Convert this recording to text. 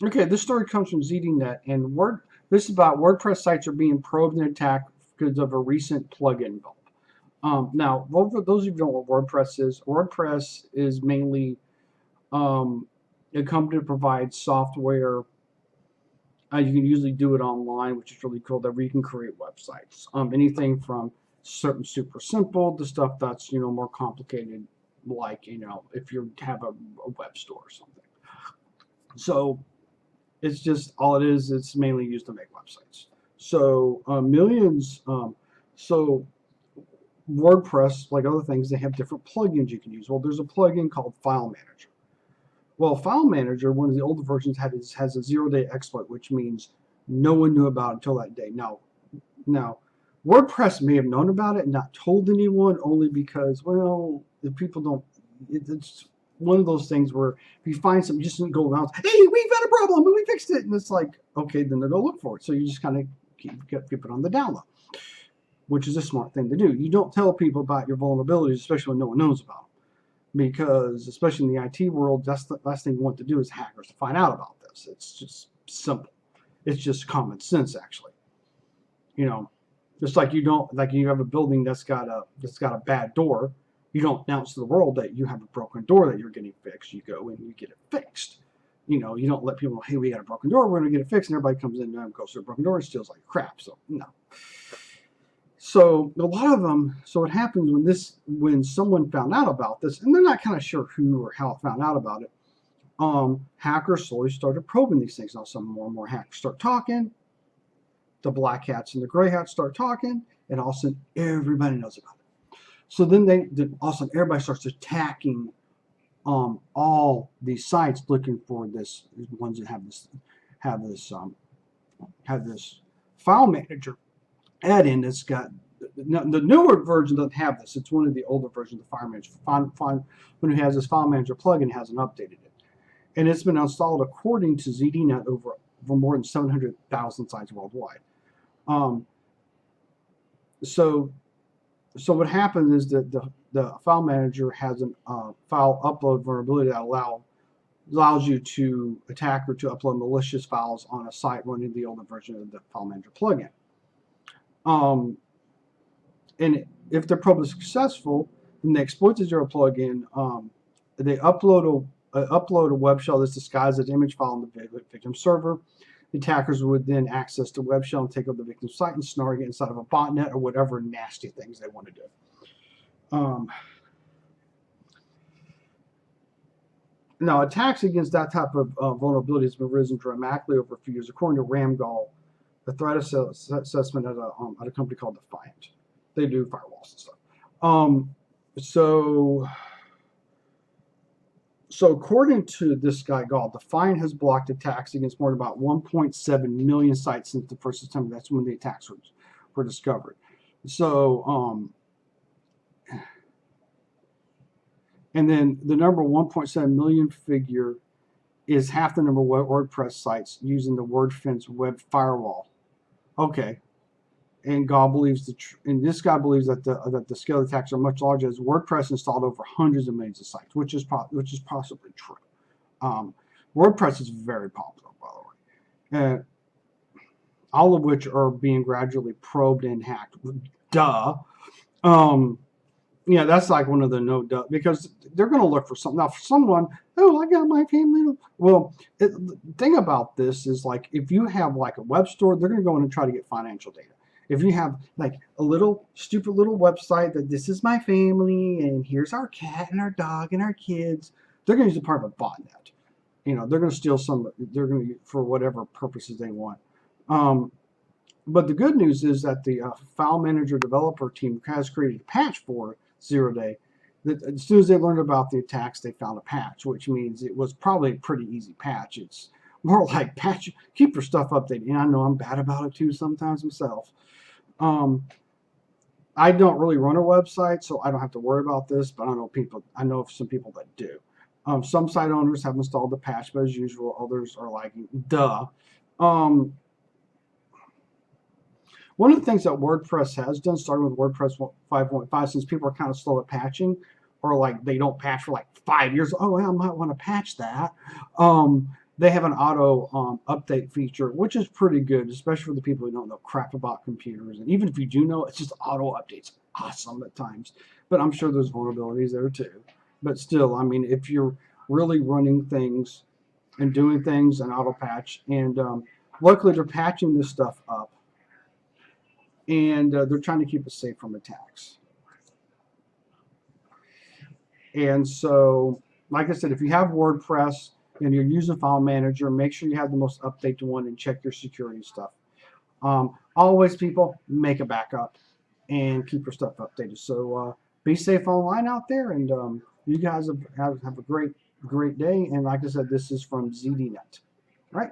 Okay, this story comes from ZDNET, and this is about WordPress sites are being probed and attacked because of a recent plugin build. Now, for those of you who don't know what WordPress is mainly a company that provides software. You can usually do it online, which is really cool. That where you can create websites. Anything from certain super simple to stuff that's more complicated, like if you have a web store or something. So it's just all it is. It's mainly used to make websites. So millions. So WordPress, like other things, they have different plugins you can use. Well, there's a plugin called File Manager. Well, File Manager, one of the older versions, has a 0-day exploit, which means no one knew about it until that day. Now, WordPress may have known about it and not told anyone, only because, well, the people don't. It's one of those things where if you find something, you just go around, hey, we've got a problem and we fixed it, and it's like, okay, then they'll go look for it. So you just kind of keep it on the down low, which is a smart thing to do. You don't tell people about your vulnerabilities, especially when no one knows about them, because especially in the IT world, that's the last thing you want to do is hackers to find out about this. It's just simple. It's just common sense, actually. You know, just like you have a building that's got a bad door, you don't announce to the world that you have a broken door that you're getting fixed. You go and you get it fixed. You don't let people know, hey, we got a broken door, we're going to get it fixed, and everybody comes in and goes through a broken door and steals like crap. So no. So a lot of them. So what happens when someone found out about this, and they're not kind of sure who or how it found out about it, hackers slowly started probing these things. Now some more and more hackers start talking. The black hats and the gray hats start talking, and all of a sudden everybody knows about it. So then all of a sudden everybody starts attacking all these sites looking for this ones that have this file manager add-in that's got the newer version doesn't have this. It's one of the older versions of the file manager. When it has this file manager plugin, hasn't updated it, and it's been installed according to ZDNet over more than 700,000 sites worldwide. So what happens is that the file manager has a file upload vulnerability that allows you to attack or to upload malicious files on a site running the older version of the file manager plugin. And if the probe is successful, then they exploit the zero plugin. They upload a web shell that's disguised as an image file on the victim server. The attackers would then access the web shell and take over the victim's site and snark it inside of a botnet or whatever nasty things they want to do. Now, attacks against that type of vulnerability has been risen dramatically over a few years, according to Ramgal, the threat assessment at a company called Defiant. They do firewalls and stuff. So according to this guy, Gall, Defiant has blocked attacks against more than about 1.7 million sites since the 1st of September. That's when the attacks were discovered. So, and then the number 1.7 million figure is half the number of WordPress sites using the WordFence web firewall. Okay. And this guy believes that the scale of attacks are much larger, as WordPress installed over hundreds of millions of sites, which is possibly true. WordPress is very popular, by the way, all of which are being gradually probed and hacked. Duh. Yeah, that's like one of the no duh, because they're going to look for something. Now, for someone, oh, I got my family. Well, the thing about this is, like, if you have like a web store, they're going to go in and try to get financial data. If you have like a little stupid little website that this is my family and here's our cat and our dog and our kids, they're going to use a part of a botnet. They're going to steal some. They're going to for whatever purposes they want. But the good news is that the file manager developer team has created a patch for 0-day. As soon as they learned about the attacks, they found a patch, which means it was probably a pretty easy patch. It's more like keep your stuff updated. And I know I'm bad about it too sometimes myself. I don't really run a website, so I don't have to worry about this, but I know some people that do. Some site owners have installed the patch, but as usual, others are like, duh. One of the things that WordPress has done, starting with WordPress 5.5, since people are kind of slow at patching, or like they don't patch for like 5 years, oh, well, I might want to patch that, they have an auto update feature, which is pretty good, especially for the people who don't know crap about computers. And even if you do know, it's just auto updates. Awesome at times. But I'm sure there's vulnerabilities there too. But still, I mean, if you're really running things and doing things and auto patch, and luckily they're patching this stuff up, and they're trying to keep us safe from attacks. And so, like I said, if you have WordPress and you're using File Manager, make sure you have the most updated one and check your security stuff. Always, people, make a backup and keep your stuff updated. So be safe online out there, and you guys have a great day. And like I said, this is from ZDNET. All right.